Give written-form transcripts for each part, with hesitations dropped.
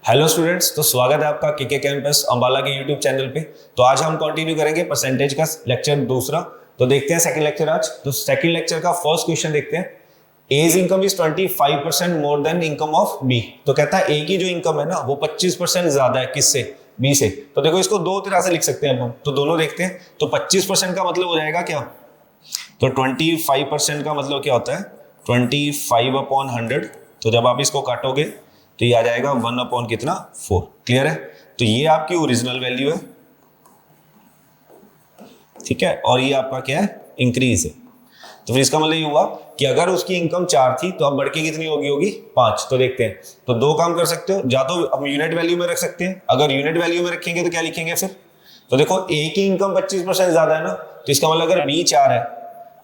Hello students, तो स्वागत है आपका केके कैंपस अंबाला के यूट्यूब चैनल पे। तो आज हम कंटिन्यू करेंगे परसेंटेज का लेक्चर दूसरा। तो देखते हैं सेकंड लेक्चर आज। तो सेकंड लेक्चर का फर्स्ट क्वेश्चन देखते हैं। A's income is 25% more than income of B. तो कहता है ए की जो इनकम है ना वो 25% ज्यादा है किससे? बी से। तो देखो इसको दो तरह से लिख सकते हैं हम, तो दोनों देखते हैं। तो 25% का मतलब हो जाएगा क्या? तो 25% का मतलब क्या होता है? 25/100। तो जब आप इसको काटोगे तो ये आ जाएगा 1/4 कितना? 4। क्लियर है? तो ये आपकी ओरिजिनल वैल्यू है, ठीक है, और ये आपका क्या है? इंक्रीज है। तो फिर इसका मतलब ये हुआ कि अगर उसकी इनकम 4 थी तो अब बढ़ के कितनी होगी 5। तो देखते हैं। तो दो काम कर सकते हो, या तो हम यूनिट वैल्यू में रख सकते हैं। अगर यूनिट वैल्यू में रखेंगे तो क्या लिखेंगे फिर? तो देखो ए की इनकम 25% ज्यादा है ना, तो इसका मतलब अगर बी 4 है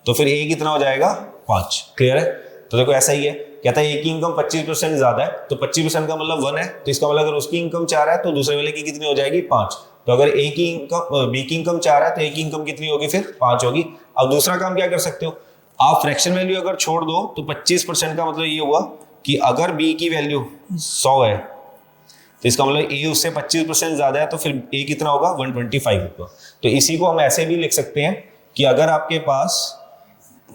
तो फिर ए कितना हो जाएगा? 5। क्लियर है? तो देखो ऐसा ही है, कहता है ए की इनकम 25% ज्यादा है, तो 25% का मतलब 1 है, तो इसका मतलब अगर उसकी इनकम 4 है तो दूसरे वाले की कितनी हो जाएगी? 5। तो अगर ए की इनकम बी की इनकम 4 है तो ए की इनकम कितनी होगी फिर? 5 होगी। अब दूसरा काम क्या कर सकते हो आप? फ्रैक्शन वैल्यू अगर छोड़ दो तो 25% का मतलब ये हुआ कि अगर बी की वैल्यू 100 है तो इसका मतलब ए उससे 25% ज्यादा है, तो फिर ए कितना होगा? 125 होगा। तो इसी को हम ऐसे भी लिख सकते हैं कि अगर आपके पास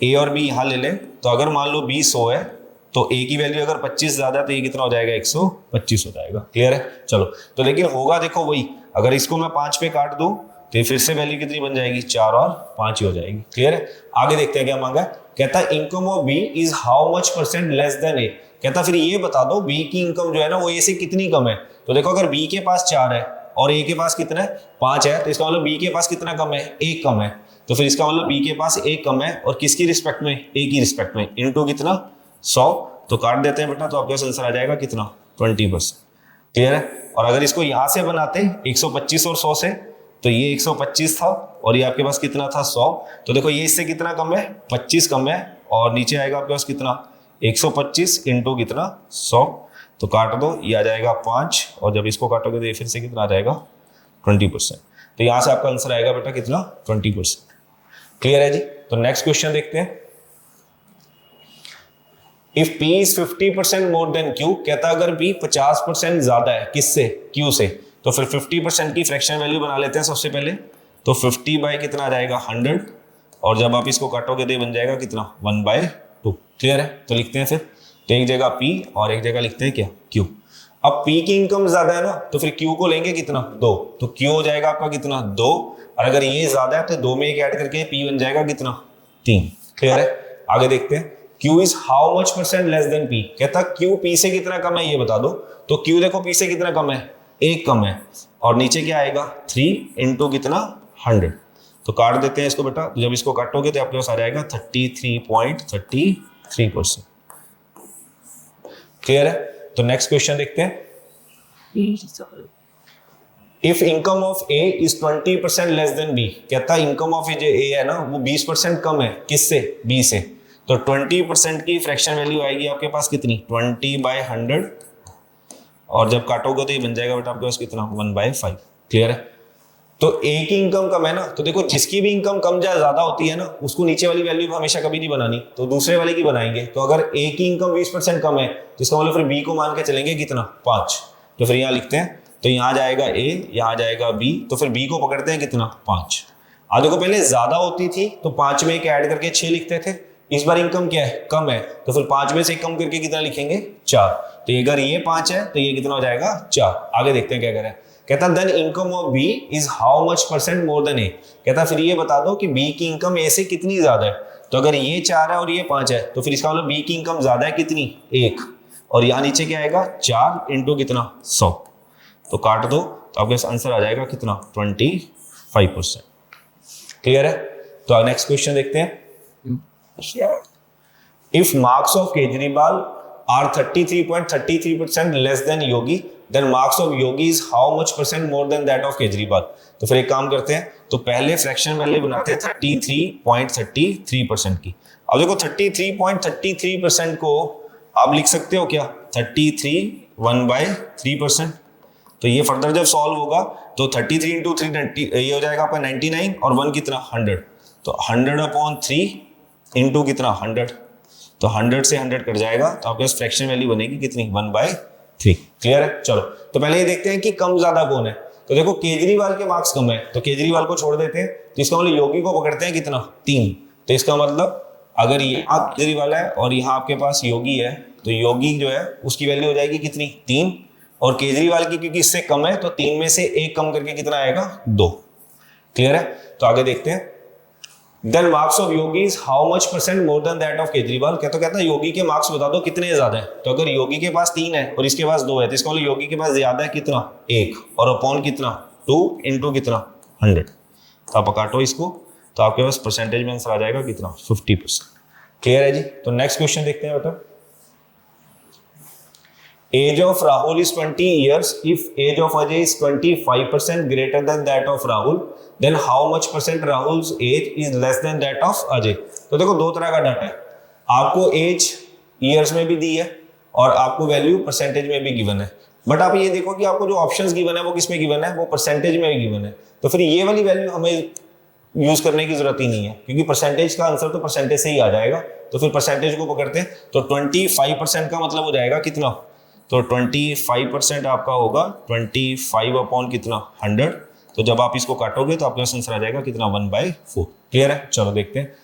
ए और बी यहां ले लें, तो अगर मान लो बी 100 है तो ए की वैल्यू अगर 25 ज्यादा है तो ये कितना हो जाएगा? 125 हो जाएगा। क्लियर है? चलो, तो लेकिन होगा देखो वही, अगर इसको मैं 5 पे काट दूं तो ये फिर से वैल्यू कितनी बन जाएगी? 4 और 5 ही हो जाएगी। क्लियर है? आगे देखते हैं क्या मांगा। कहता है income of B is how much % less than A. कहता फिर ये बता दो बी की इनकम जो है ना वो ए से कितनी कम है। तो देखो अगर बी के पास 4 है और ए के पास कितना है? 5 है, तो इसका मतलब बी के पास कितना कम है? 1 कम है। तो फिर इसका मतलब बी के पास 1 कम है, और किसकी रिस्पेक्ट में? ए की रिस्पेक्ट में। इनटू कितना? 100। तो काट देते हैं बेटा, तो आपके पास आंसर आ जाएगा कितना? 20%। क्लियर है? और अगर इसको यहां से बनाते 125 और 100 से, तो ये 125 था और ये आपके पास कितना था? 100। तो देखो ये इससे कितना कम है? 25 कम है, और नीचे आएगा आपके पास कितना? 125 इंटू कितना? 100। तो काट दो, ये आ जाएगा 5, और जब इसको काटोगे तो ये फिर से कितना आ जाएगा? 20%। तो यहां से आपका आंसर आएगा बेटा कितना? 20%। क्लियर है जी? तो नेक्स्ट क्वेश्चन देखते हैं। If P is 50% more than Q, कहता अगर P 50% ज्यादा है किससे? Q से। तो फिर 50% की फ्रैक्शन वैल्यू बना लेते हैं सबसे पहले। तो 50 बाय कितना आ जाएगा? 100, और जब आप इसको काटोगे तो ये बन जाएगा कितना? 1/2। क्लियर है? तो लिखते हैं फिर। तो एक जगह P और एक जगह लिखते हैं क्या? Q। अब P की इनकम ज्यादा है ना, तो फिर Q को लेंगे कितना? 2। तो Q हो जाएगा आपका कितना? 2। और अगर ये ज्यादा है तो 2 में एक ऐड करके P बन जाएगा कितना? 3। क्लियर है? आगे देखते हैं। Q is how much % less then P। कहता Q P से कितना कम है ये बता दो। तो Q देखो P से कितना कम है? 1 कम है, और नीचे क्या आएगा? 3 इंटू कितना? 100। तो काट देते हैं इसको बेटा। तो जब इसको काटोगे तो आपके पास आ जाएगा 33.33%। क्लियर है? तो नेक्स्ट क्वेश्चन देखते हैं। If income of A is 20% less than B. कहता इनकम ऑफ जो ए है ना वो 20% कम है किससे? बी से। तो 20% की फ्रैक्शन वैल्यू आएगी आपके पास कितनी? 20/100, और जब काटोगे तो ये बन जाएगा बेटा आपके पास कितना? 1/5। क्लियर है? तो ए की इनकम कम है ना, तो देखो जिसकी भी इनकम कम या ज्यादा होती है ना उसको नीचे वाली वैल्यू हमेशा कभी नहीं बनानी, तो दूसरे वाले की बनाएंगे। तो अगर ए की इनकम 20% कम है तो इसका मतलब फिर बी को मान के चलेंगे कितना? 5। तो फिर यहाँ लिखते हैं। तो यहाँ जाएगा ए, यहाँ जाएगा बी, तो फिर बी को पकड़ते हैं कितना? 5। आज देखो पहले ज्यादा होती थी तो 5 में एक ऐड करके 6 लिखते थे। इस बार इनकम क्या है? कम है, तो फिर 5 में से कम करके कितना लिखेंगे? 4। तो अगर ये 5 है तो ये कितना हो जाएगा? 4। आगे देखते हैं क्या करें। कहता then income of B is how much % more than A. कहता फिर ये बता दो कि बी की इनकम ए से कितनी ज्यादा है। तो अगर ये 4 है और ये 5 है तो फिर इसका मतलब बी की इनकम ज्यादा है कितनी? 1। और यहाँ नीचे क्या आएगा? 4 इंटू कितना? 100। तो काट दो, तो आपके आंसर आ जाएगा कितना? 25%। क्लियर है? तो नेक्स्ट क्वेश्चन देखते हैं। If marks of Kejriwal are 33.33% less than Yogi, then marks of Yogi is how much % more than that of Kejriwal? तो फिर एक काम करते हैं, तो पहले फ्रैक्शन वैल्यू बनाते हैं 33.33% की। अब देखो 33.33% को आप लिख सकते हो क्या? 33 1/3%। तो ये फर्दर जब सॉल्व होगा तो 33 इंटू 3 ये हो जाएगा आपका 99, और 1 कितना? 100। तो 100/3 इंटू कितना? 100। तो 100 से 100 कट जाएगा, तो आपके पास फ्रैक्शन वैल्यू बनेगी कितनी? 1/3। 3। क्लियर है? चलो तो पहले ये देखते हैं कि कम ज्यादा कौन है। तो देखो केजरीवाल के मार्क्स कम है तो केजरीवाल को छोड़ देते हैं, तो इसका मतलब योगी को पकड़ते हैं कितना 3। तो इसका मतलब अगर यहाँ केजरीवाल है और यहाँ आपके पास योगी है तो योगी जो है उसकी वैल्यू हो जाएगी कितनी 3, और केजरीवाल की क्योंकि इससे कम है तो 3 में से 1 कम करके कितना आएगा 2। क्लियर है? तो आगे देखते हैं। Then marks of Yogi is how much % more than that of Kejriwal. कहता है योगी के मार्क्स बता दो कितने ज्यादा है। तो अगर योगी के पास 3 है और इसके पास 2 है तो इसका मतलब योगी के पास ज्यादा है कितना 1, और अपॉन कितना 2 इंटू कितना 100। तो आप काटो इसको तो आपके पास परसेंटेज में आंसर आ जाएगा कितना 50%। क्लियर है जी? तो नेक्स्ट क्वेश्चन देखते हैं बेटा। Age of Rahul is 20 years. If age of Ajay is 25% greater than that of Rahul, then how much % Rahul's age is less than that of Ajay. तो देखो दो तरह का डाटा है, आपको एज ईयर्स में भी दी है और आपको वैल्यू परसेंटेज में भी गिवन है। बट आप ये देखो कि आपको जो ऑप्शंस गिवन है वो किस में गिवन है, वो परसेंटेज में भी गिवन है। तो फिर ये वाली वैल्यू हमें यूज करने की जरूरत ही नहीं है क्योंकि परसेंटेज का आंसर तो परसेंटेज से ही आ जाएगा। तो फिर परसेंटेज को पकड़ते हैं तो 25% का मतलब हो जाएगा कितना, तो 25% आपका होगा 25 अपॉन कितना 100। तो जब आप इसको काटोगे तो आपका आंसर आ जाएगा कितना 1/4। क्लियर है? चलो देखते हैं।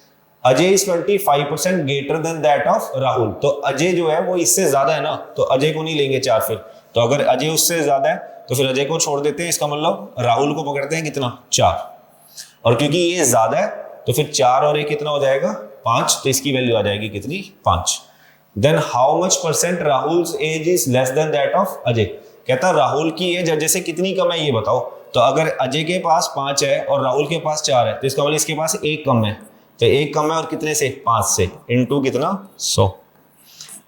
Ajay is 25% greater than that of Rahul. तो अजय जो है वो इससे ज्यादा है ना, तो अजय को नहीं लेंगे 4 फिर। तो अगर अजय उससे ज्यादा है तो फिर अजय को छोड़ देते हैं, इसका मतलब राहुल को पकड़ते हैं कितना 4, और क्योंकि ये ज्यादा है तो फिर 4 और 1 कितना हो जाएगा 5, तो इसकी वैल्यू आ जाएगी कितनी 5। Then how much % Rahul's age is less than that of Ajay. कहता राहुल की एज अजय से कितनी कम है ये बताओ। तो अगर अजय के पास 5 है और राहुल के पास 4 है तो इसका मतलब इसके पास 1 कम है। तो 1 कम है और कितने से 5 से, इनटू कितना 100।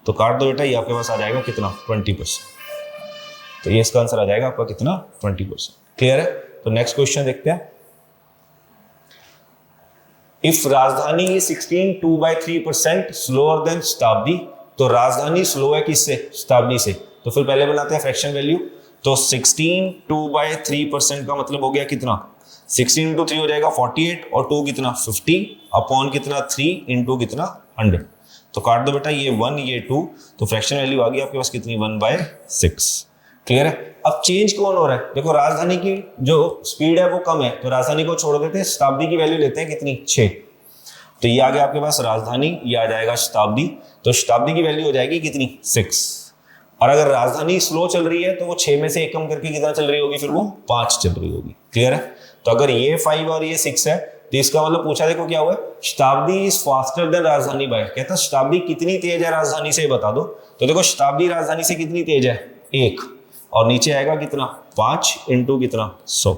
तो काट दो बेटा, ये आपके पास आ जाएगा कितना 20%। तो ये इसका आंसर आ जाएगा आपका कितना 20%। क्लियर है? तो नेक्स्ट क्वेश्चन देखते हैं। इफ राजधानी इज 16 2/3% स्लोअर देन शताब्दी। तो राजधानी स्लो है किससे, शताब्दी से। तो फिर पहले बनाते हैं फ्रैक्शन वैल्यू। तो 16 2/3% का मतलब हो गया कितना, 16 × 3 हो जाएगा 48 और 2 कितना 50 अपॉन कितना 3 इंटू कितना 100। तो काट दो बेटा, ये 1 ये 2, तो फ्रैक्शन वैल्यू आ गई आपके पास कितनी 1/6। क्लियर है? अब चेंज कौन हो रहा है, देखो राजधानी की जो स्पीड है वो कम है तो राजधानी को छोड़ देते हैं, शताब्दी की वैल्यू लेते हैं कितनी 6। तो ये आ गया आपके पास राजधानी, ये आ जाएगा शताब्दी। तो शताब्दी की वैल्यू हो जाएगी कितनी 6। और अगर राजधानी स्लो चल रही है तो वो 6 में से 1 कम करके कितना चल रही होगी, फिर वो 5 चल रही होगी। क्लियर है? तो अगर ये 5 और ये 6 है तो इसका मतलब पूछा, देखो क्या हुआ, शताब्दी इज फास्टर देन राजधानी बाय। कहता शताब्दी कितनी तेज है राजधानी से बता दो। तो देखो शताब्दी राजधानी से कितनी तेज है 1, और नीचे आएगा कितना 5 इंटू कितना 100।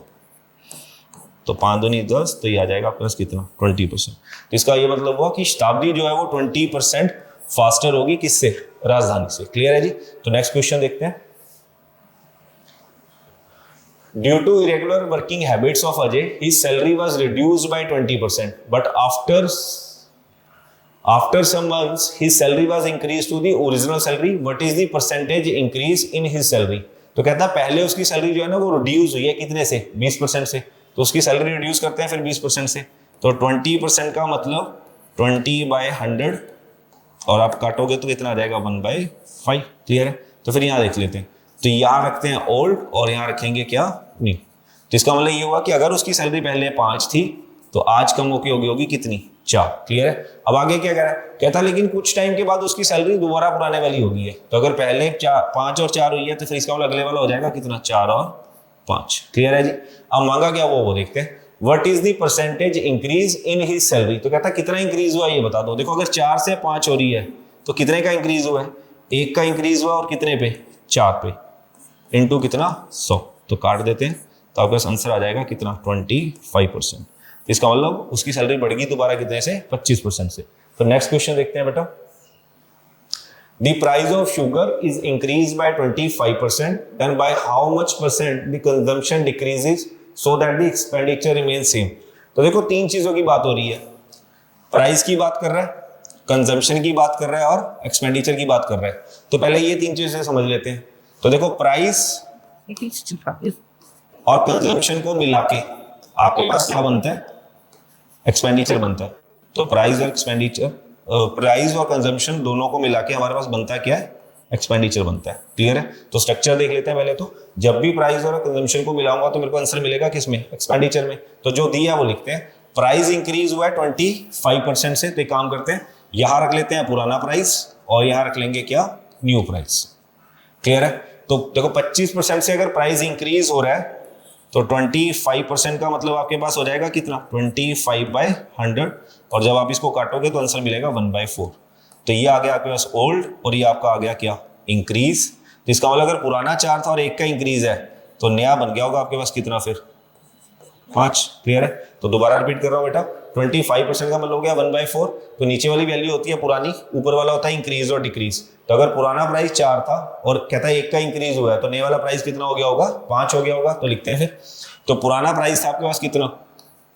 तो 5 दूनी 10, तो ये आ जाएगा आपके पास कितना 20%। तो इसका ये मतलब हुआ कि शताब्दी जो है वो 20% फास्टर होगी किससे, राजधानी से। क्लियर है जी? तो नेक्स्ट क्वेश्चन देखते हैं। Due to irregular working habits of Ajay his salary was reduced by 20%, but after some months his salary was increase to the original salary. What is the percentage increase in his salary. तो कहता है पहले उसकी salary जो है ना वो reduce हुई है कितने से, 20% से। तो उसकी सैलरी रिड्यूस करते हैं फिर 20% से। तो 20% का मतलब 20/100, और आप काटोगे तो कितना आ जाएगा 1/5। क्लियर है? तो फिर यहाँ देख लेते हैं। तो यहाँ रखते हैं ओल्ड और यहाँ रखेंगे क्या न्यू। तो इसका मतलब ये हुआ कि अगर उसकी सैलरी पहले 5 थी तो आज कम होगी होगी कितनी 4। क्लियर है? अब आगे क्या कह रहा है, कहता लेकिन कुछ टाइम के बाद उसकी सैलरी दोबारा पुराने वाली होगी है। तो अगर पहले 5 और 4 हुई है तो फिर इसका मतलब अगले वाला हो जाएगा कितना 4 और 5। क्लियर है जी? अब मांगा क्या वो देखते हैं। What is the percentage increase in his salary. तो कहता कितना इंक्रीज हुआ ये बता दो। देखो अगर 4 से 5 हो रही है तो कितने का इंक्रीज हुआ है, 1 का इंक्रीज हुआ और कितने पे 4 पे, इंटू कितना 100। तो काट देते हैं तो आपका आंसर आ जाएगा कितना 25%। इसका मतलब उसकी सैलरी बढ़ गई दोबारा कितने से 25% से। तो नेक्स्ट क्वेश्चन देखते हैं बेटा। The price of sugar is increased by 25%, then by how much % the consumption decreases so that the expenditure remains same। तो देखो 3 चीजों की बात हो रही है, प्राइस की बात कर रहा है, कंजम्पशन की बात कर रहा है और एक्सपेंडिचर की बात कर रहा है। तो पहले ये 3 चीजें समझ लेते हैं। तो देखो प्राइस और कंजम्पशन को मिला के आपके पास क्या बनता है, एक्सपेंडिचर बनता है। तो प्राइस और एक्सपेंडिचर, प्राइस और कंजम्पशन दोनों को मिला के हमारे पास बनता है क्या है एक्सपेंडिचर बनता है। क्लियर है? तो स्ट्रक्चर देख लेते हैं पहले। तो जब भी प्राइस और कंजम्पशन को मिलाऊंगा तो मेरे को आंसर मिलेगा किसमें? एक्सपेंडिचर में। तो जो दिया वो लिखते हैं। प्राइस इंक्रीज हुआ है 25% से, तो एक काम करते हैं, यहां रख लेते हैं पुराना प्राइस और यहां रख लेंगे क्या? New price. क्लियर है? तो देखो 25% से अगर प्राइस इंक्रीज हो रहा है तो 25% का मतलब आपके पास हो जाएगा कितना? 25/100, और जब आप इसको काटोगे तो आंसर मिलेगा 1/4। तो ये आ गया आपके पास ओल्ड और ये आपका आ गया क्या? इंक्रीज। तो इसका मतलब अगर पुराना 4 था और 1 का इंक्रीज है तो नया बन गया होगा आपके पास कितना फिर? 5। क्लियर है? तो दोबारा रिपीट कर रहा हूं बेटा, 25% का मतलब हो गया 1/4। तो नीचे वाली वैल्यू होती है पुरानी, ऊपर वाला होता है इंक्रीज और डिक्रीज। तो अगर पुराना प्राइस 4 था और कहता है 1 का इंक्रीज हुआ है तो नए वाला प्राइस कितना हो गया होगा? 5 हो गया होगा। तो लिखते हैं फिर। तो पुराना प्राइस था आपके पास कितना?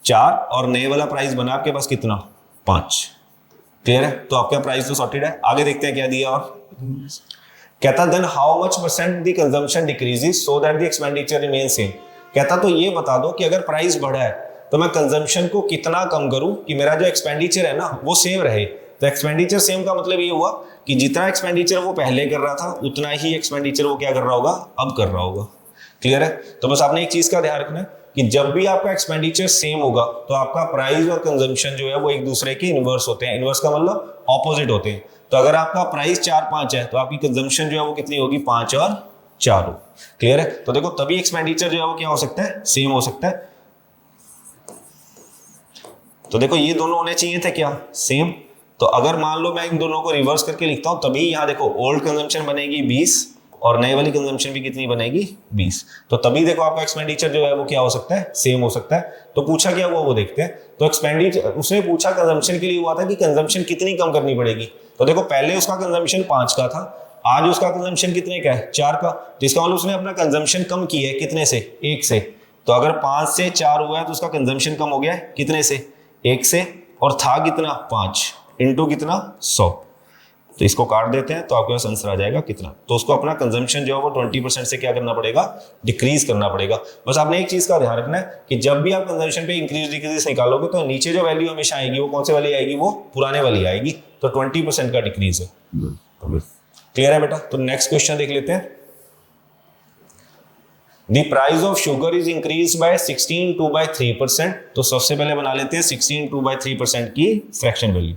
4, और नए वाला प्राइस बना आपके पास कितना? 5। क्लियर है? तो आपका प्राइस तो सॉर्टेड है। आगे देखते हैं क्या दिया। और कहता then how much percent the consumption decreases so that the expenditure remain same. कहता तो ये बता दो कि अगर प्राइस बढ़ा है तो मैं कंजम्पशन को कितना कम करूं कि मेरा जो एक्सपेंडिचर है ना वो सेम रहे। तो एक्सपेंडिचर सेम का मतलब ये हुआ कि जितना एक्सपेंडिचर वो पहले कर रहा था उतना ही एक्सपेंडिचर वो क्या कर रहा होगा? अब कर रहा होगा। क्लियर है? तो बस आपने एक चीज का ध्यान रखना है कि जब भी आपका एक्सपेंडिचर सेम होगा तो आपका प्राइस और कंजम्पशन जो है वो एक दूसरे के इनवर्स होते हैं। इनवर्स का मतलब ऑपोजिट होते हैं। तो अगर आपका प्राइस 4-5 है तो आपकी कंजम्पशन जो है वो कितनी होगी? 5 और 4 हो। क्लियर है? तो देखो तभी एक्सपेंडिचर जो है वो क्या हो सकता है? सेम हो सकता है। तो देखो ये दोनों होने चाहिए थे क्या? सेम। तो अगर मान लो मैं इन दोनों को रिवर्स करके लिखता हूं तभी यहां देखो ओल्ड कंजम्पशन बनेगी 20 और नए वाली कंजम्पशन भी कितनी बनेगी? 20। तो तभी देखो आपका एक्सपेंडिचर जो है वो क्या हो सकता है? सेम हो सकता है। तो पूछा क्या हुआ वो देखते हैं। तो एक्सपेंडिचर उसने पूछा कंजम्पशन के लिए हुआ था कि कंजम्पशन कितनी कम करनी पड़ेगी। तो देखो पहले उसका कंजम्पशन 5 का था, आज उसका कंजम्पशन कितने का है? 4 का। तो इसका मतलब उसने अपना कंजम्पशन कम किया है कितने से? 1 से। तो अगर 5 से 4 हुआ है तो उसका कंजम्पशन कम हो गया है कितने से? 1 से। और था कितना? 5 इंटू कितना? 100। तो इसको काट देते हैं तो आपके पास आंसर आ जाएगा कितना? तो उसको अपना कंजम्पशन जो है वो 20% से क्या करना पड़ेगा? डिक्रीज करना पड़ेगा। बस आपने एक चीज का ध्यान रखना है कि जब भी आप कंजम्पशन पे इंक्रीज डिक्रीज निकालोगे तो नीचे जो वैल्यू हमेशा आएगी वो कौन सी वाली आएगी? वो पुराने वाली आएगी। तो 20% का डिक्रीज है। क्लियर है बेटा? तो नेक्स्ट क्वेश्चन देख लेते हैं। The price of sugar is increased by 16/3%। तो सबसे पहले बना लेते हैं 16/3% की फ्रैक्शन वैल्यू।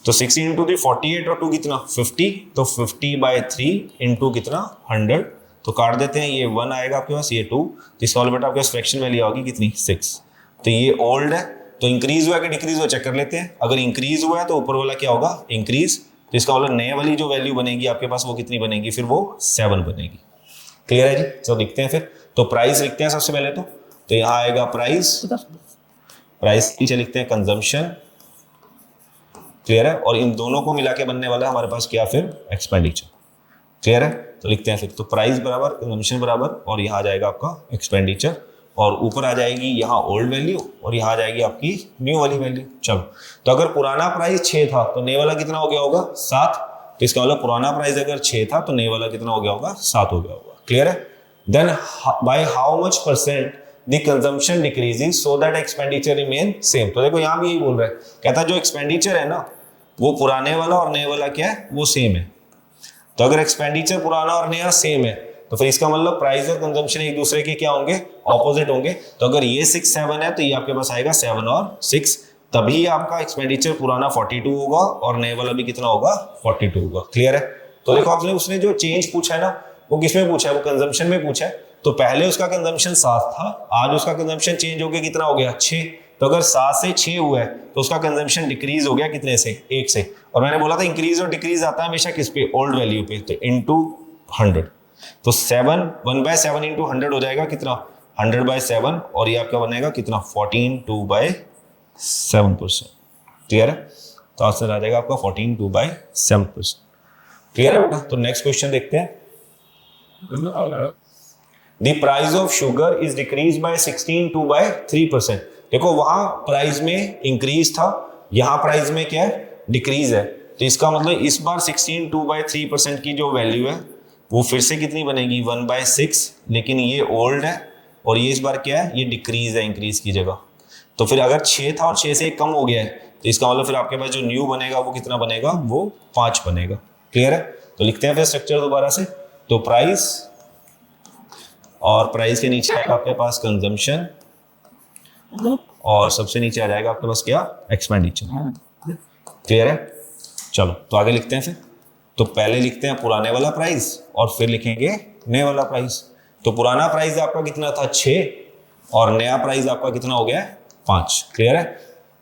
तो 16 इंटू 3 48 और 2 कितना? 50। तो 50/3 इंटू कितना? 100। तो काट देते हैं, ये 1 आएगा आपके पास, ये 2। तो इसका मतलब बेटा आपके पास फ्रैक्शन वैल्यू होगी कितनी? 6। तो ये ओल्ड है। तो इंक्रीज हुआ कि डिक्रीज हुआ चेक कर लेते हैं। अगर इंक्रीज हुआ है तो ऊपर वाला क्या होगा? इंक्रीज। तो इसका मतलब नए वाली जो वैल्यू बनेगी आपके पास वो कितनी बनेगी? फिर वो 7 बनेगी। क्लियर है जी? तो लिखते हैं फिर। तो प्राइस लिखते हैं सबसे पहले। तो यहाँ आएगा प्राइस, प्राइस नीचे लिखते हैं कंजम्पशन। क्लियर है? और इन दोनों को मिला के बनने वाला है हमारे पास क्या? फिर एक्सपेंडिचर। क्लियर है? तो लिखते हैं फिर। तो प्राइस बराबर कंजम्पशन बराबर, और यहाँ आ जाएगा आपका एक्सपेंडिचर, और ऊपर आ जाएगी यहाँ ओल्ड वैल्यू और यहाँ आ जाएगी आपकी न्यू वाली वैल्यू। चलो, तो अगर पुराना प्राइस 6 था तो नए वाला कितना हो गया होगा? 7। तो इसका मतलब पुराना प्राइस अगर 6 था तो नए वाला कितना हो गया होगा? 7 हो गया होगा। क्लियर है? Then by how much percent the consumption decreasing so that expenditure remain same. तो देखो यहाँ भी यही बोल रहा है, कहता है जो एक्सपेंडिचर है ना वो पुराने वाला और नए वाला क्या है? वो सेम है। तो अगर एक्सपेंडिचर पुराना और नया सेम है तो फिर इसका मतलब प्राइस और कंजम्पशन एक दूसरे के क्या होंगे? ऑपोजिट होंगे। तो अगर ये 6 7 है तो ये आपके पास आएगा 7 और 6। तभी आपका एक्सपेंडिचर पुराना 42 होगा और नए वाला भी कितना होगा? 42 होगा। क्लियर है? तो देखो आपने उसने जो चेंज पूछा है ना वो किसमें पूछा है? वो कंजम्पशन में पूछा है। तो पहले उसका कंजम्पशन 7 था, आज उसका कंजम्पशन चेंज हो गया कितना हो गया? 6। तो अगर 7 से 6 हुआ है तो उसका कंजम्पशन डिक्रीज हो गया कितने से? 1 से। और मैंने बोला था इंक्रीज और डिक्रीज आता है हमेशा किस पे? ओल्ड वैल्यू पे। तो इंटू 100। तो 1/7 इंटू 100 हो जाएगा कितना? 100/7। और ये आपका बनेगा कितना? 14 2/7%। क्लियर है? तो आंसर आ जाएगा आपका 14 2/7%। क्लियर है बेटा? तो नेक्स्ट क्वेश्चन देखते हैं। The price of sugar is decreased by 16 2/3%। देखो वहां प्राइस में इंक्रीज था, यहां प्राइस में क्या है? डिक्रीज है। तो इसका मतलब इस बार 16 2/3% की जो वैल्यू है वो फिर से कितनी बनेगी? 1/6। लेकिन ये ओल्ड है और ये इस बार क्या है? ये डिक्रीज है इंक्रीज की जगह। तो फिर अगर 6 था और 6 से कम हो गया है तो इसका मतलब फिर आपके पास जो न्यू बनेगा वो कितना बनेगा? वो 5 बनेगा। क्लियर है? तो लिखते हैं फिर स्ट्रक्चर दोबारा से। तो प्राइस, और प्राइस के नीचे आएगा आपके पास कंजम्पशन, और सबसे नीचे आ जाएगा आपके पास क्या, एक्सपेंडिचर। क्लियर है? चलो तो आगे लिखते हैं फिर। तो पहले लिखते हैं पुराने वाला प्राइस और फिर लिखेंगे नए वाला प्राइस। तो पुराना प्राइस आपका कितना था 6 और नया प्राइस आपका कितना हो गया 5। क्लियर है?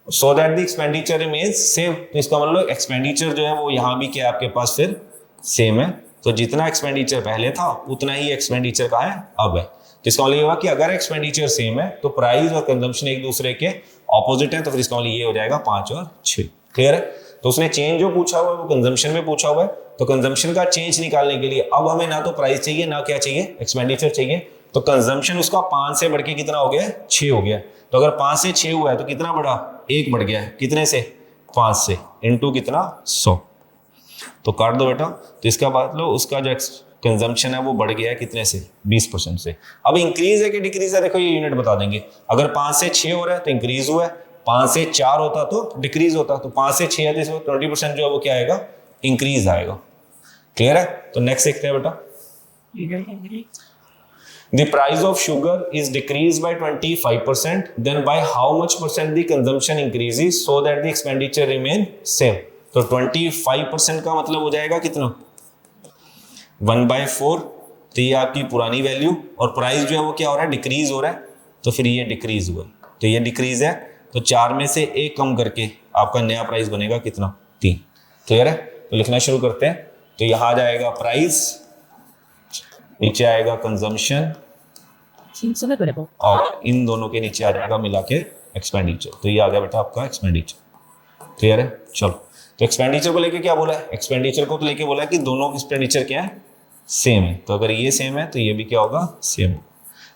सो that the expenditure remains same. तो इसका मतलब एक्सपेंडिचर जो है वो यहाँ भी क्या आपके पास फिर सेम है। तो जितना एक्सपेंडिचर पहले था उतना ही एक्सपेंडिचर का है अब है। तो इसका मतलब ये हुआ कि अगर एक्सपेंडिचर सेम है तो प्राइस और कंजम्पशन एक दूसरे के ऑपोजिट है, तो फिर इसका मतलब ये हो जाएगा 5 और 6। क्लियर है? तो उसने चेंज जो पूछा हुआ है वो कंजम्पशन में पूछा हुआ है, तो कंजम्पशन का चेंज निकालने के लिए अब हमें ना तो प्राइस चाहिए ना क्या चाहिए, एक्सपेंडिचर चाहिए। तो कंजम्पशन उसका 5 से बढ़ के कितना हो गया, 6 हो गया। तो अगर 5 से 6 हुआ है तो कितना बढ़ा, 1 बढ़ गया है। कितने से, 5 से, इनटू कितना 100। तो काट दो बेटा। तो इसका मतलब उसका जो कंजम्पशन है वो बढ़ गया है कितने से, 20% से। अब इंक्रीज है कि डिक्रीज है, देखो ये यूनिट बता देंगे। अगर 5 से 6 हो रहा है तो इंक्रीज हुआ है, 5 से 4 होता तो डिक्रीज होता। तो 5 से 6 है तो 20% जो है वो क्या आएगा, इंक्रीज आएगा। क्लियर है? तो नेक्स्ट देखते हैं बेटा। The price of sugar is decreased by 25%. Then by how much percent the consumption increases so that the expenditure remain same? तो 25% का मतलब हो जाएगा कितना, 1/4। तो ये आपकी पुरानी वैल्यू, और प्राइस जो है वो क्या हो रहा है, डिक्रीज हो रहा है। तो फिर ये डिक्रीज हुआ, तो ये डिक्रीज है। तो 4 में से 1 कम करके आपका नया प्राइस बनेगा कितना, 3। क्लियर है? तो लिखना शुरू करते हैं। तो यहाँ आ जाएगा प्राइस, नीचे आएगा कंजम्पशन, और इन दोनों के नीचे आ जाएगा मिला के एक्सपेंडिचर। तो ये आ गया बेटा आपका एक्सपेंडिचर। क्लियर है? चलो तो एक्सपेंडिचर को लेके क्या बोला है, एक्सपेंडिचर को तो लेके बोला है कि दोनों एक्सपेंडिचर क्या है, सेम है। तो अगर ये सेम है तो ये भी क्या होगा, सेम होगा।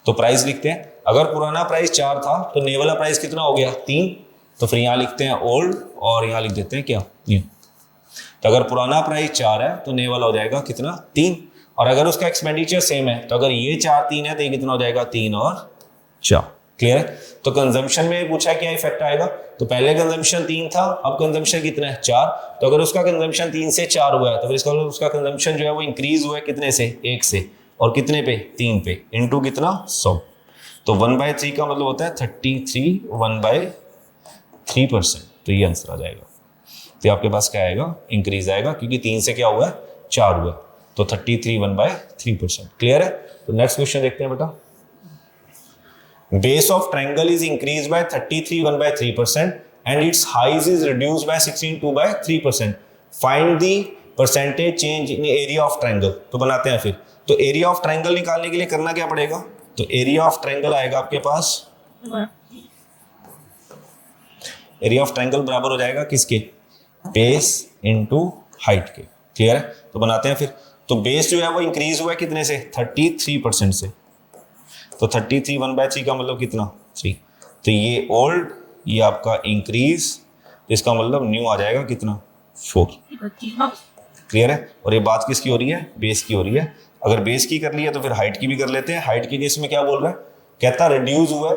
तो प्राइस लिखते हैं। अगर पुराना प्राइस 4 था तो नए वाला प्राइस कितना हो गया, 3। तो फिर यहाँ लिखते हैं ओल्ड, और यहाँ लिख देते हैं क्या, न्यू। तो अगर पुराना प्राइस 4 है तो नए वाला हो जाएगा कितना, 3। और अगर उसका एक्सपेंडिचर सेम है तो अगर ये 4 3 है तो ये कितना हो जाएगा, 3 और 4। क्लियर है? तो कंजम्पशन में पूछा क्या इफेक्ट आएगा। तो पहले कंजम्पशन 3 था, अब कंजम्पशन कितना है, 4। तो अगर उसका कंजम्पशन 3 से 4 हुआ है तो फिर इसका उसका कंजम्पशन जो है वो इंक्रीज हुआ है कितने से, 1 से, और कितने पे, 3 पे, इनटू कितना 100। तो 1/3 का मतलब होता है 33, 1/3%। तो ये आंसर आ जाएगा। तो आपके पास क्या आएगा, इंक्रीज आएगा, क्योंकि 3 से क्या हुआ है, 4 हुआ। तो 33 1/3%। क्लियर है? तो नेक्स्ट क्वेश्चन देखते हैं बेटा। Base of triangle is increase bye 33 1/3% and it's height is reduced by 16 2/3%। Find the percentage change in area of triangle. तो बनाते हैं फिर। तो एरिया ऑफ ट्रायंगल निकालने के लिए करना क्या पड़ेगा, तो एरिया ऑफ ट्रायंगल आएगा आपके पास, एरिया ऑफ ट्रायंगल बराबर हो जाएगा किसके, बेस इनटू हाइट के। क्लियर है? तो बनाते हैं फिर। तो बेस जो है वो इंक्रीज हुआ है कितने से, 33% से। तो 33 1/3 का मतलब कितना, 3। तो ये ओल्ड, ये आपका इंक्रीज, तो इसका मतलब न्यू आ जाएगा कितना, 4। क्लियर है? और ये बात किसकी हो रही है, बेस की हो रही है। अगर बेस की कर लिया तो फिर हाइट की भी कर लेते हैं। हाइट के केस में क्या बोल रहा है, कहता रिड्यूस हुआ है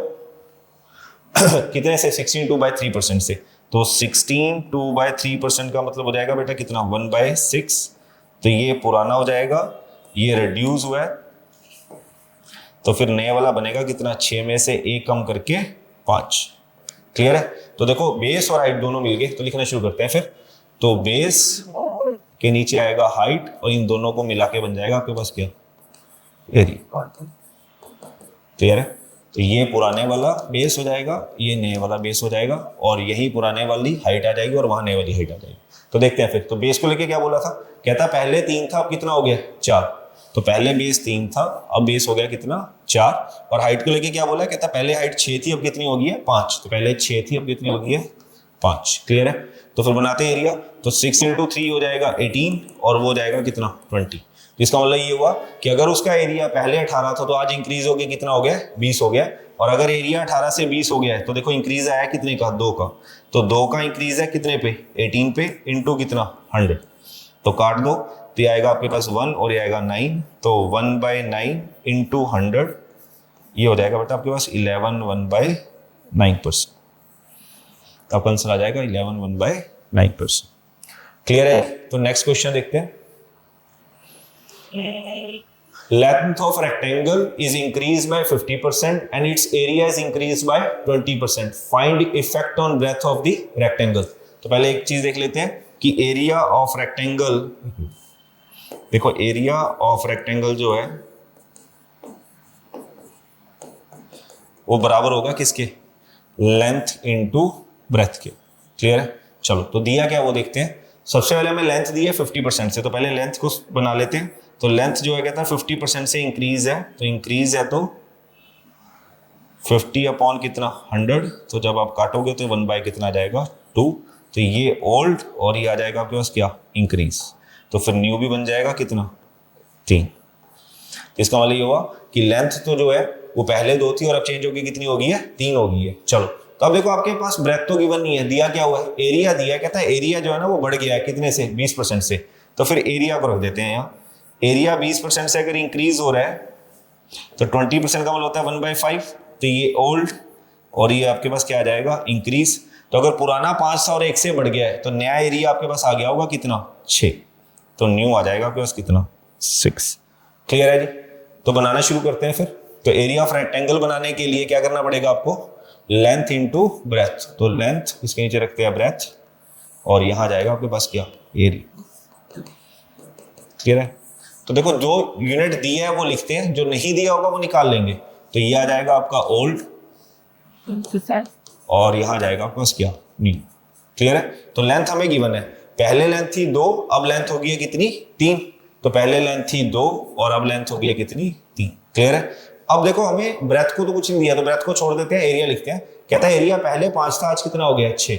कितने से, 16 2/3% से। तो 16 2/3% का मतलब हो जाएगा बेटा कितना, 1/6। तो ये पुराना हो जाएगा, ये रिड्यूस हुआ है। तो फिर नए वाला बनेगा कितना, 6 में से 1 कम करके 5। क्लियर है? तो देखो बेस और हाइट दोनों मिल गए। तो लिखना शुरू करते हैं फिर। तो बेस के नीचे आएगा हाइट, और इन दोनों को मिला के बन जाएगा आपके पास क्या, एरिया। क्लियर है? तो ये पुराने वाला बेस हो जाएगा, ये नए वाला बेस हो जाएगा, और यही पुराने वाली हाइट आ जाएगी और वहां नए वाली हाइट आ जाएगी। तो देखते हैं फिर। तो बेस को लेके क्या बोला था, कहता पहले 3 था, अब कितना हो गया, 4। तो पहले बेस 3 था, अब बेस हो गया कितना, 4। और हाइट को लेके क्या बोला, कहता पहले हाइट 6 थी, अब कितनी हो गई है, 5। तो पहले 6 थी, अब कितनी हो गई है, 5। क्लियर है? तो फिर बनाते हैं एरिया। तो 6 × 3 हो जाएगा 18, और वो जाएगा कितना, 20। तो इसका मतलब ये हुआ कि अगर उसका एरिया पहले 18 था तो आज इंक्रीज हो गया, कितना हो गया, 20 हो गया। और अगर एरिया 18 से 20 हो गया है तो देखो इंक्रीज आया कितने का, 2 का। तो 2 का इंक्रीज है कितने पे, 18 पे, इनटू कितना, 100। तो काट दो, तो ये आएगा आपके पास 1 और ये आएगा 9। तो 1/9 इंटू 100, ये हो जाएगा बेटा आपके पास 11 1/9%। आपका आंसर आ जाएगा 11 1/9%। क्लियर है? तो नेक्स्ट क्वेश्चन देखते हैं। Length of rectangle is increased by 50% and its area is increased by 20%. Find effect on breadth of the rectangle. तो पहले एक चीज देख लेते हैं कि एरिया ऑफ रेक्टेंगल, देखो एरिया ऑफ रेक्टेंगल जो है वो बराबर होगा किसके, लेंथ इनटू ब्रेथ के। क्लियर है? चलो तो दिया क्या वो देखते हैं। सबसे पहले हमें लेंथ दी है 50% से, तो पहले लेंथ को बना लेते हैं। तो लेंथ जो है कहता है 50% से इंक्रीज है, तो इंक्रीज है तो 50 अपॉन कितना 100, तो जब आप काटोगे तो 1 बाय कितना आ जाएगा 2, तो ये ओल्ड और ये आ जाएगा आपके पास क्या इंक्रीज, तो फिर न्यू भी बन जाएगा कितना 3। इसका मतलब ये हुआ कि लेंथ तो जो है वो पहले 2 थी और अब चेंज होगी कितनी हो गई है 3 हो गई है। चलो तो अब देखो आपके पास ब्रेथ तो गिवन नहीं है, दिया क्या हुआ है एरिया दिया है, कहता है एरिया जो है ना वो बढ़ गया है कितने से 20% से, तो फिर एरिया को रख देते हैं यहाँ। एरिया 20% से अगर इंक्रीज हो रहा है तो 20% का मतलब होता है 1/5, तो ये ओल्ड और ये आपके पास क्या आ जाएगा इंक्रीज। तो अगर पुराना 5 था और 1 से बढ़ गया है तो नया एरिया आपके पास आ गया होगा कितना 6, तो न्यू आ जाएगा आपके पास कितना 6। क्लियर है जी? तो बनाना शुरू करते हैं फिर। तो एरिया ऑफ रेक्टेंगल बनाने के लिए क्या करना पड़ेगा आपको, लेंथ इनटू ब्रेथ, तो लेंथ इसके नीचे रखते हैं ब्रेथ और यहां जाएगा आपके पास क्या एरिया। क्लियर है? तो देखो जो यूनिट दी है वो लिखते हैं, जो नहीं दिया होगा वो निकाल लेंगे। तो ये आ जाएगा आपका ओल्ड और यहां जाएगा आपके पास क्या न्यू। क्लियर है? तो लेंथ हमें गिवन है, पहले लेंथ थी 2 अब लेंथ हो गई है कितनी 3, तो पहले लेंथ थी 2 और अब लेंथ हो गई है कितनी 3। क्लियर है? अब देखो हमें ब्रेथ को तो कुछ नहीं दिया तो ब्रेथ को छोड़ देते हैं, एरिया लिखते हैं। कहता है एरिया पहले 5 था आज कितना हो गया 6,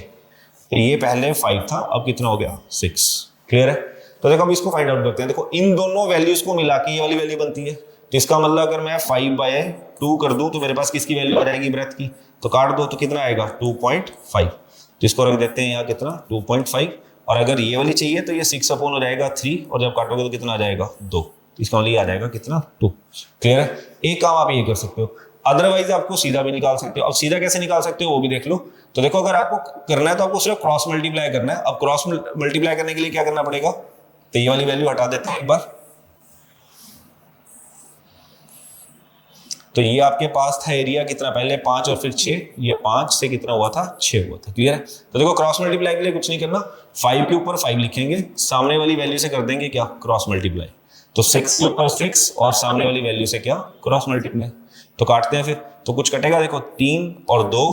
तो ये पहले 5 था अब कितना हो गया 6। क्लियर है? तो देखो अब इसको फाइंड आउट करते हैं। देखो इन दोनों वैल्यूज को मिला के ये वाली वैल्यू बनती है, तो इसका मतलब अगर मैं 5/2 कर दूं तो मेरे पास किसकी वैल्यू आ जाएगी ब्रेथ की, तो काट दो तो कितना आएगा 2.5, तो इसको रख देते हैं यहाँ कितना 2.5, और अगर ये वाली चाहिए तो ये 6 अपॉन हो जाएगा 3 और जब काटोगे तो कितना आ जाएगा 2, तो इसका मतलब ये आ जाएगा कितना 2। क्लियर है? एक काम आप ये कर सकते हो, अदरवाइज आपको सीधा भी निकाल सकते हो। अब सीधा कैसे निकाल सकते हो वो भी देख लो। तो देखो अगर आपको करना है तो आपको सिर्फ क्रॉस मल्टीप्लाई करना है। अब क्रॉस मल्टीप्लाई करने के लिए क्या करना पड़ेगा, तो ये वाली वैल्यू हटा देते हैं एक बार। तो ये आपके पास था एरिया कितना पहले 5 और फिर 6, ये 5 से कितना हुआ था 6 हुआ था। क्लियर है? तो देखो क्रॉस मल्टीप्लाई के लिए कुछ नहीं करना, 5 के ऊपर 5 लिखेंगे, सामने वाली वैल्यू से कर देंगे क्या क्रॉस मल्टीप्लाई, तो 6 के ऊपर 6 और सामने वाली वैल्यू से क्या क्रॉस मल्टीप्लाई। तो काटते हैं फिर, तो कुछ कटेगा देखो 3 और 2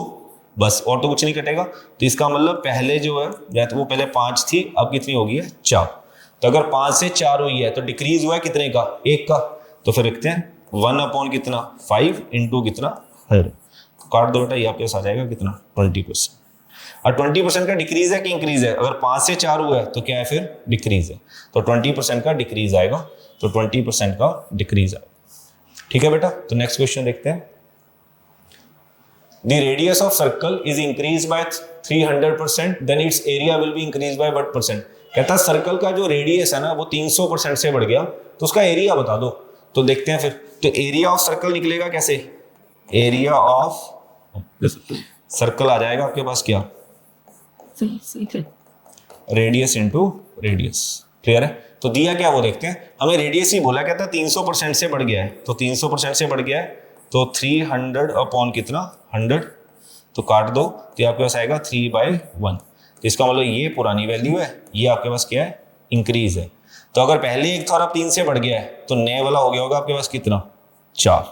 बस, और तो कुछ नहीं कटेगा। तो इसका मतलब पहले जो है तो वो पहले 5 थी अब कितनी हो गई है 4, तो अगर 5 से 4 हुई है तो डिक्रीज हुआ है कितने का 1 का, तो फिर लिखते हैं 1 अपॉन कितना 5 इंटू कितना 100, काट दो बेटा, ये आपके पास आ जाएगा कितना 20%। और 20% का डिक्रीज है कि इंक्रीज है, अगर 5 से 4 हुआ है तो क्या है फिर डिक्रीज है, तो 20% का डिक्रीज आएगा, तो 20% का डिक्रीज आएगा। ठीक है बेटा? तो नेक्स्ट क्वेश्चन देखते हैं। The radius of circle is increase by 300%, then its area will be increase by what percent. कहता है सर्कल का जो रेडियस है ना वो 300% से बढ़ गया, तो उसका एरिया बता दो। तो देखते हैं फिर, तो एरिया ऑफ सर्कल निकलेगा कैसे, एरिया ऑफ सर्कल आ जाएगा आपके पास क्या रेडियस इंटू रेडियस। क्लियर है? तो दिया क्या वो देखते हैं, हमें रेडियस ही बोला, कहता है 300% से बढ़ गया है, तो 300% से बढ़ गया है तो 300 अपॉन कितना 100, तो काट दो तो आपके पास आएगा 3/1। तो इसका मतलब ये पुरानी वैल्यू है, ये आपके पास क्या है इंक्रीज है। तो अगर पहले 1 था और अब 3 से बढ़ गया है तो नए वाला हो गया होगा आपके पास कितना 4।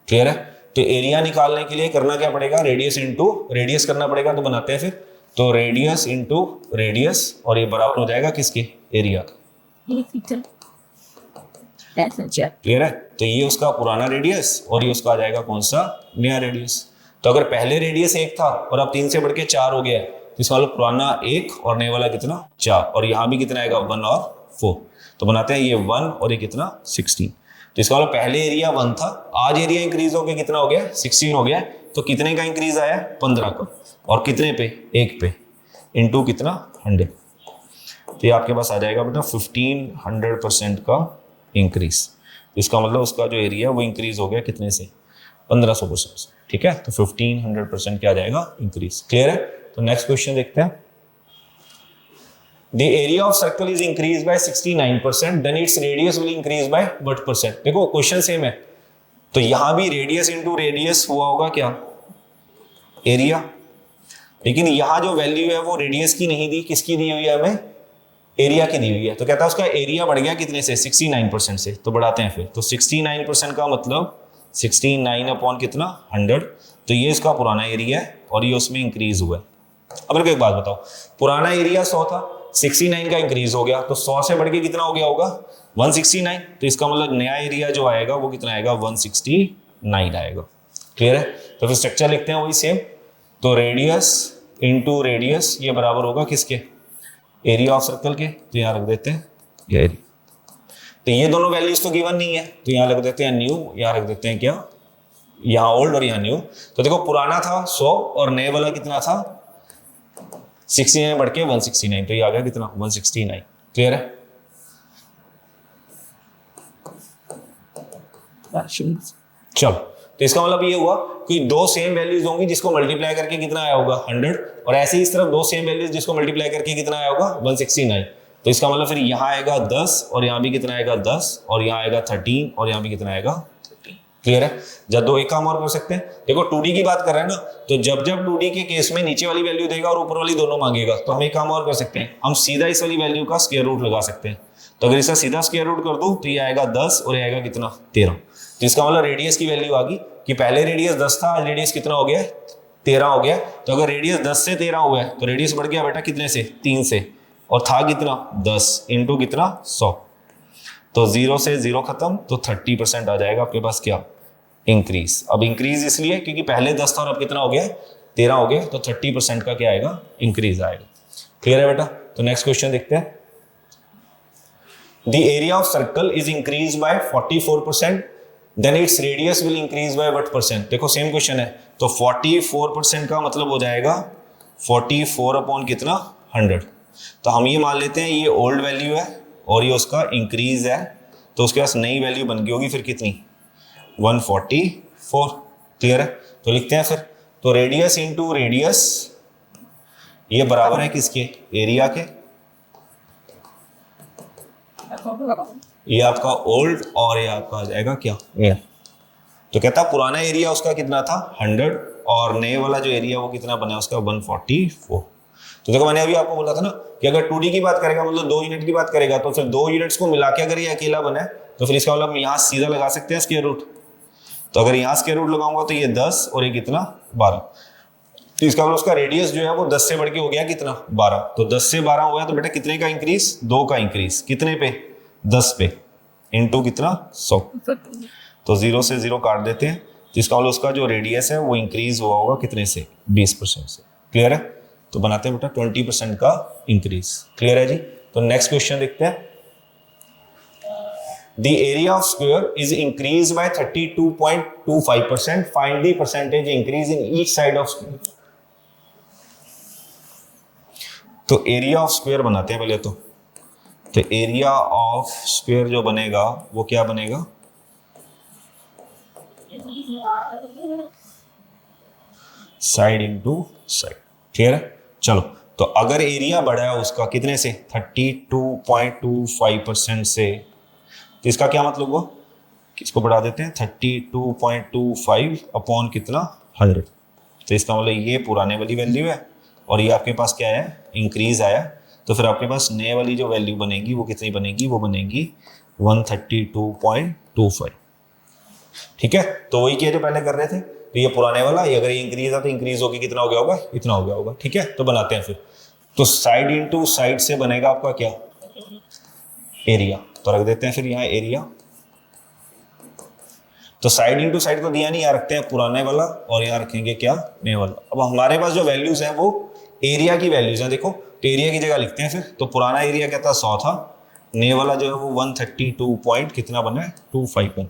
क्लियर है? तो एरिया निकालने के लिए करना क्या पड़ेगा, रेडियस इंटू रेडियस करना पड़ेगा। तो बनाते हैं फिर, तो रेडियस इंटू रेडियस और ये बराबर हो जाएगा किसके एरिया का। क्लियर है? तो ये उसका पुराना रेडियस और ये उसका आ जाएगा कौन सा नया रेडियस। तो अगर पहले रेडियस 1 था और अब 3 से बढ़ के 4 हो गया है तो इसका मतलब पुराना 1 और नए वाला कितना 4, और यहाँ भी कितना आएगा 1 और 4। तो बनाते हैं ये 1 और ये कितना 16। तो इसका मतलब पहले एरिया 1 था, आज एरिया इंक्रीज हो गया कितना हो गया 16 हो गया, तो कितने का इंक्रीज आया 15 का, और कितने पे 1 पे इंटू कितना 100। तो ये आपके पास आ जाएगा बेटा 1500% का इंक्रीज। इसका मतलब उसका जो एरिया वो इंक्रीज हो गया कितने से 1500% से। ठीक है? तो 1500% क्या आ जाएगा इंक्रीज। क्लियर है? तो नेक्स्ट क्वेश्चन देखते हैं। The area of circle is increase by 69%, then its radius will increase by what percent. देखो क्वेश्चन सेम है, तो यहां भी रेडियस इंटू रेडियस हुआ होगा क्या, एरिया, लेकिन यहां जो वैल्यू है वो रेडियस की नहीं दी, किसकी दी हुई है हमें, एरिया की दी हुई है। तो कहता है उसका एरिया बढ़ गया कितने से, 69% से। तो बढ़ाते हैं फिर, तो 69% का मतलब 69 अपॉन कितना 100, तो ये इसका पुराना एरिया है और ये उसमें इंक्रीज हुआ है। अब मेरे को एक बात बताओ, पुराना एरिया 100 था, 69 का इंक्रीज हो गया, तो 100 से बढ़ के कितना हो गया होगा 169, तो इसका मतलब नया एरिया जो आएगा वो कितना आएगा 169 आएगा। क्लियर है। तो फिर स्ट्रक्चर लिखते हैं वही सेम, तो रेडियस इंटू रेडियस ये बराबर होगा किसके, एरिया ऑफ सर्कल के। तो यहाँ रख देते हैं ये एरिया, तो ये दोनों वैल्यूज तो गिवन नहीं है, तो यहाँ रख देते हैं न्यू, यहाँ रख देते हैं क्या, यहाँ ओल्ड और यहाँ न्यू। तो देखो पुराना था 100 और नए वाला कितना था 69 बढ़ के 169, तो ये आ गया कितना 169। क्लियर है। चलो, तो इसका मतलब ये हुआ कि दो सेम वैल्यूज होंगी जिसको मल्टीप्लाई करके कितना आया होगा 100, और ऐसे ही इस तरफ दो सेम वैल्यूज जिसको मल्टीप्लाई करके कितना आया होगा 169। तो इसका मतलब फिर यहाँ आएगा 10 और यहाँ भी कितना आएगा 10 और यहाँ आएगा 13 और यहाँ भी कितना आएगा 13। क्लियर है। जब दो एक काम और कर सकते हैं, देखो 2D की बात कर रहे हैं ना, तो जब जब 2D के केस में नीचे वाली वैल्यू देगा और ऊपर वाली दोनों मांगेगा, तो हम एक काम और कर सकते हैं, हम सीधा इस वाली वैल्यू का स्क्वायर रूट लगा सकते हैं। तो अगर इसका सीधा स्क्वायर रूट कर दूं तो ये आएगा 10 और ये आएगा कितना 13। तो इसका मतलब रेडियस की वैल्यू आ गई कि पहले रेडियस 10 था, आज रेडियस कितना हो गया 13 हो गया। तो अगर रेडियस 10 से 13 हुआ है तो रेडियस बढ़ गया बेटा कितने से 3 से, और था कितना 10 इंटू कितना 100, तो 0 से 0 खत्म, तो 30% आ जाएगा आपके पास क्या इंक्रीज। अब इंक्रीज इसलिए क्योंकि पहले 10 था और अब कितना हो गया 13 हो गया, तो 30% का क्या आएगा इंक्रीज आएगा। क्लियर है बेटा। तो नेक्स्ट क्वेश्चन देखते हैं। The area of circle is increased by 44%, then its radius will increase by what percent। देखो सेम क्वेश्चन है, तो 44% का मतलब हो जाएगा 44 अपॉन कितना 100। तो हम ये मान लेते हैं ये ओल्ड वैल्यू है और ये उसका इंक्रीज है, तो उसके पास नई वैल्यू बन गई होगी फिर कितनी 144। क्लियर है। तो लिखते हैं फिर, तो रेडियस इंटू रेडियस ये बराबर है किसके, एरिया के, ये आपका ओल्ड और ये आपका आ जाएगा क्या ये। तो कहता पुराना एरिया उसका कितना था 100 और नए वाला जो एरिया वो कितना बना उसका 144। तो देखो मैंने अभी आपको बोला था ना कि अगर 2D की बात करेगा मतलब 2 यूनिट की बात करेगा, तो फिर 2 यूनिट्स को मिला के अगर ये अकेला बना है तो फिर इसका मतलब यहाँ सीधा लगा सकते हैं स्क्वायर रूट। तो अगर यहाँ स्क्वायर रूट लगाऊंगा तो ये 10 और ये कितना 12, तो इसका मतलब उसका रेडियस जो है वो 10 से बढ़ के हो गया कितना 12। तो 10 से 12 हो गया, तो बेटा कितने का इंक्रीज 2 का इंक्रीज, कितने पे 10 पे इंटू कितना 100। तो 0 से 0 काट देते हैं, तो इसका मतलब उसका जो रेडियस है वो इंक्रीज हुआ होगा कितने से 20% से। क्लियर है। तो बनाते हैं बेटा 20% का इंक्रीज। क्लियर है जी। तो नेक्स्ट क्वेश्चन देखते हैं। The area of square is increased by 32.25%. Find the percentage increase in each side of square. तो एरिया ऑफ स्क्वायर बनाते हैं पहले तो एरिया ऑफ स्क्वायर जो बनेगा वो क्या बनेगा, साइड इनटू साइड। क्लियर है। चलो, तो अगर एरिया बढ़ा है उसका कितने से 32.25% से, तो इसका क्या मतलब हुआ, इसको बढ़ा देते हैं 32.25 अपॉन कितना 100। तो इसका मतलब ये पुराने वाली वैल्यू है और ये आपके पास क्या है इंक्रीज आया, तो फिर आपके पास नए वाली जो वैल्यू बनेगी वो कितनी बनेगी, वो बनेगी 132.25। ठीक है। तो वही किया जो पहले कर रहे थे, तो ये पुराने वाला, ये अगर ये इंक्रीज है तो इंक्रीज होकर कितना हो गया होगा, इतना हो गया होगा। ठीक है। तो बनाते हैं फिर, तो साइड इंटू साइड से बनेगा आपका क्या एरिया। तो रख देते हैं फिर यहाँ एरिया, तो साइड इंटू साइड तो दिया नहीं, यहाँ रखते हैं पुराने वाला और यहाँ रखेंगे क्या नए वाला। अब हमारे पास जो वैल्यूज हैं वो एरिया की वैल्यूज हैं। देखो, तो एरिया की जगह लिखते हैं फिर, तो पुराना एरिया क्या था 100 था, नए वाला जो है वो 132 पॉइंट कितना बना है 25 बना।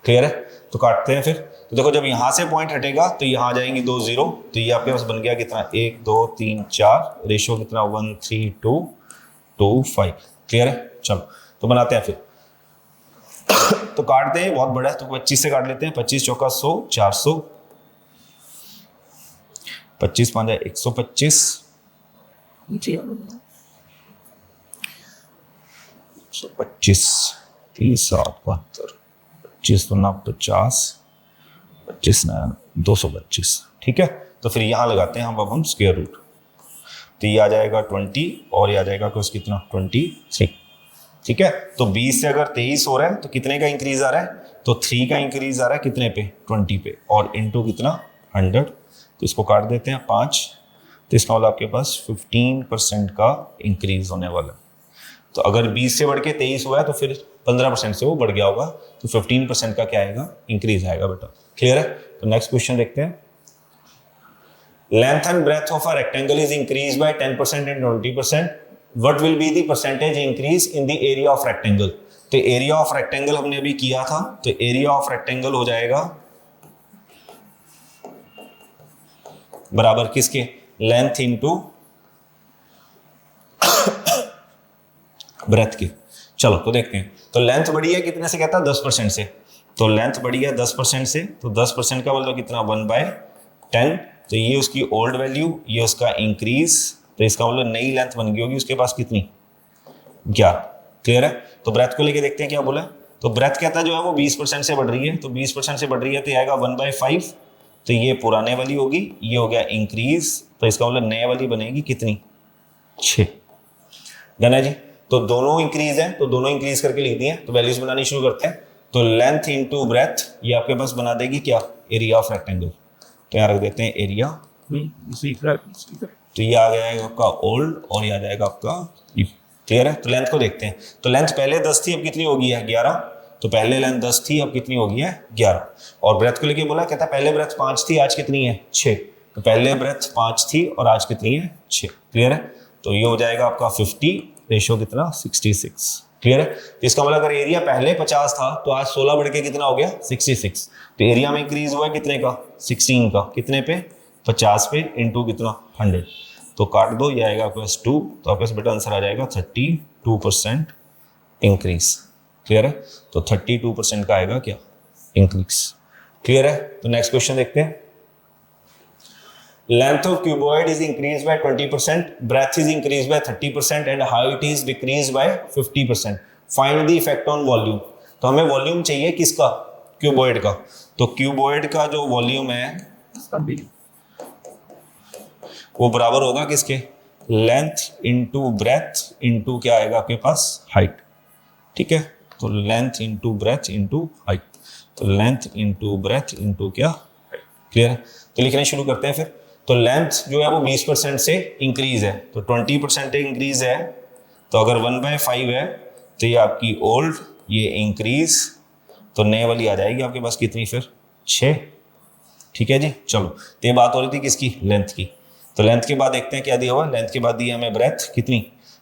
क्लियर है। तो काटते हैं फिर, तो देखो जब यहाँ से पॉइंट हटेगा तो यहाँ आ जाएंगी 2 0, तो ये आपके पास बन गया कितना 1 2 3 4, रेशियो कितना 1 3 2 2 5। क्लियर है। चलो, तो बनाते हैं फिर, तो काटते हैं, बहुत बड़ा है तो 25 से काट लेते हैं, 25 चौका 100 400, 25 5 125, 25, 30, 72, 25 दूना 50, 25 नया 225। ठीक है, तो फिर यहाँ लगाते हैं हम स्क्वायर रूट, तो ये आ जाएगा 20 और ये आ जाएगा कुछ कितना 23। ठीक है, तो 20 से अगर 23 हो रहा है तो कितने का इंक्रीज आ रहा है, तो 3 का इंक्रीज आ रहा है कितने पे 20 पे, और इनटू कितना 100, तो इसको काट देते हैं 5, तो इसका मतलब आपके पास 15% का इंक्रीज होने वाला है। तो अगर 20 से बढ़ के 23 हुआ है तो फिर 15% से वो बढ़ गया होगा, तो 15% का क्या आएगा इंक्रीज आएगा बेटा। क्लियर है, तो नेक्स्ट क्वेश्चन देखते हैं। Length and breadth of a rectangle is increase by 10% and 20%, what will be the percentage increase in the area of rectangle. तो एरिया ऑफ रेक्टेंगल हमने अभी किया था, तो एरिया ऑफ रेक्टेंगल हो जाएगा बराबर किसके, लेंथ इंटू ब्रेथ के। चलो तो देखते हैं, तो लेंथ बढ़ी है कितने से, कहता है 10% से, तो लेंथ बढ़ी है 10% से, तो 10% का बोल दो कितना 1/10, तो ये उसकी ओल्ड वैल्यू, ये उसका इंक्रीज, तो इसका मतलब नई लेंथ बन गई होगी उसके पास कितनी 11। क्लियर है, तो ब्रेथ को लेके देखते हैं क्या बोला, तो ब्रेथ कहता है जो है वो 20% से बढ़ रही है, तो 20% से बढ़ रही है तो ये आएगा 1/5, तो ये पुराने वाली होगी, ये हो गया इंक्रीज, तो इसका मतलब नए वाली बनेगी कितनी 6। डन है जी, तो दोनों इंक्रीज है, तो दोनों इंक्रीज करके लिख दिए, तो वैल्यूज बनानी शुरू करते हैं। तो लेंथ इंटू ब्रेथ ये आपके पास बना देगी क्या, एरिया ऑफ रेक्टेंगल, तो यहाँ रख देते हैं एरिया, तो ये आ जाएगा आपका ओल्ड और ये आ जाएगा आपका। क्लियर है, तो लेंथ को देखते हैं, तो लेंथ पहले 10 थी अब कितनी होगी है 11, तो पहले लेंथ 10 थी अब कितनी होगी है 11, और ब्रेथ को लेके बोला कहता है पहले ब्रेथ 5 थी आज कितनी है 6, तो पहले ब्रेथ 5 थी और आज कितनी है 6। क्लियर है, तो ये हो जाएगा आपका 50, रेशो कितना 66। क्लियर है, तो इसका मतलब अगर एरिया पहले 50 था तो आज 16 बढ़ के कितना हो गया 66, तो एरिया में इंक्रीज हुआ है कितने का 16 का, कितने पे 50 पे इंटू कितना 100, तो काट दो ये आएगा आपके पास 2, तो आपके पास बेटा आंसर आ जाएगा 32% इंक्रीज। क्लियर है, तो 32% का आएगा क्या इंक्रीज। क्लियर है, तो नेक्स्ट क्वेश्चन देखते हैं। Length of cuboid is increase by 20%, breadth is increase by 30% and height is decrease by 50%, find the effect on volume. तो हमें वॉल्यूम चाहिए किसका, क्यूबॉइड का, तो क्यूबॉइड का जो वॉल्यूम है वो बराबर होगा किसके, लेंथ इंटू ब्रेथ इंटू क्या आएगा आपके पास हाइट। ठीक है, तो length into breadth into height, तो लेंथ इंटू ब्रेथ इंटू क्या हाइट। क्लियर है, तो लिखना शुरू करते हैं फिर। तो लेंथ जो है वो 20% से इंक्रीज है, तो 20% इंक्रीज है, तो अगर 1/5 है तो ये आपकी ओल्ड, ये इंक्रीज, तो नए वाली आ जाएगी आपके पास कितनी फिर 6। ठीक है जी, चलो तो ये बात हो रही थी किसकी, लेंथ की। तो लेंथ के बाद देखते हैं क्या दिया हुआ, लेंथ के बाद दिया हमें ब्रेथ कितनी,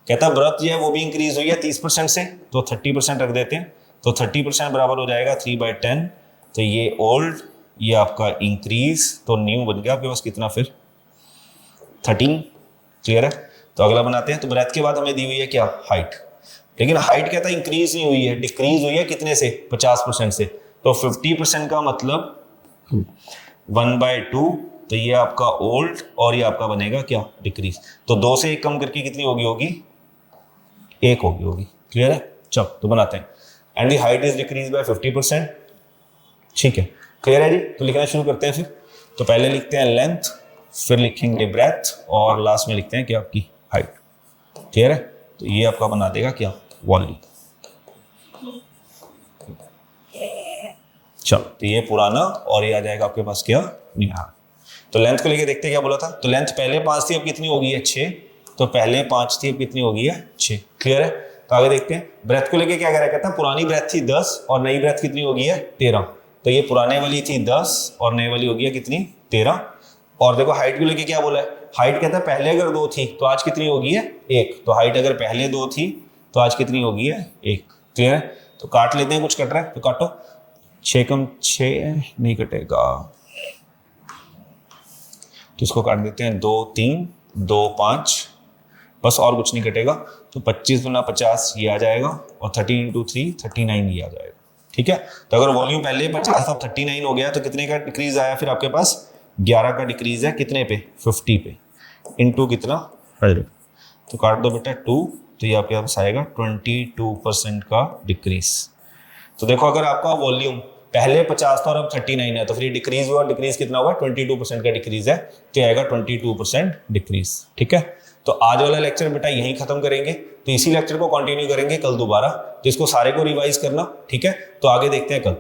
कहता है ब्रेथ जो है वो भी इंक्रीज हुई है 30% से, तो 30% रख देते हैं, तो 30% बराबर हो जाएगा 3/10, तो ये ओल्ड, ये आपका इंक्रीज, तो न्यू बन गया आपके पास कितना फिर 13। क्लियर है, तो अगला बनाते हैं। तो ब्रेथ के बाद हमें दी हुई है क्या हाइट, लेकिन हाइट कहता है इंक्रीज नहीं हुई है, डिक्रीज हुई है कितने से 50% से, तो 50% का मतलब 1/2, तो ये आपका ओल्ड और ये आपका बनेगा क्या डिक्रीज, तो 2 से 1 कम करके कितनी होगी 1 होगी। क्लियर है, चलो तो बनाते हैं। And the height is decrease by 50%। ठीक है, क्लियर है जी, तो लिखना शुरू करते हैं फिर। तो पहले लिखते हैं लेंथ, फिर लिखेंगे ब्रेथ और लास्ट में लिखते हैं क्या आपकी हाइट। क्लियर है, तो ये आपका बना देगा क्या वॉल्यूम। चलो तो ये पुराना और ये आ जाएगा आपके पास क्या न्यू। तो लेंथ को लेके देखते हैं क्या बोला था, तो लेंथ पहले 5 थी अब कितनी हो गई है 6, तो पहले 5 थी अब कितनी हो गई है 6। क्लियर है, तो आगे देखते हैं। ब्रेथ को लेके क्या कह रहा है, कहता है पुरानी ब्रेथ थी 10 और नई ब्रेथ कितनी हो गई है 13, तो ये पुराने वाली थी 10 और नई वाली हो गई है कितनी 13। और देखो हाइट को लेके क्या बोला है, हाइट कहता है पहले अगर 2 थी तो आज कितनी होगी है 1, तो हाइट अगर पहले 2 थी तो आज कितनी होगी है 1। क्लियर है, तो काट लेते हैं, कुछ कट रहा है तो काटो, 6 कम 6 नहीं कटेगा, तो इसको काट देते हैं 2 3 2 5, बस और कुछ नहीं कटेगा, तो 25 गुना 50 ये आ जाएगा और 13 × 3 39 ये आ जाएगा। ठीक है, तो अगर वॉल्यूम पहले 50 था 39 हो गया, तो कितने का डिक्रीज आया फिर आपके पास 11 का डिक्रीज है, कितने पे 50 पे, इंटू कितना 100, तो काट दो बेटा 2 तो ये आपके पास आएगा 22% का डिक्रीज। तो देखो अगर आपका वॉल्यूम पहले 50 था और अब 39 है, तो फिर डिक्रीज हुआ, डिक्रीज कितना हुआ, 22% का डिक्रीज है, तो आएगा 22% डिक्रीज। ठीक है, तो आज वाला लेक्चर बेटा यहीं खत्म करेंगे, तो इसी लेक्चर को कंटिन्यू करेंगे कल दोबारा। तो इसको सारे को रिवाइज करना, ठीक है, तो आगे देखते हैं कल।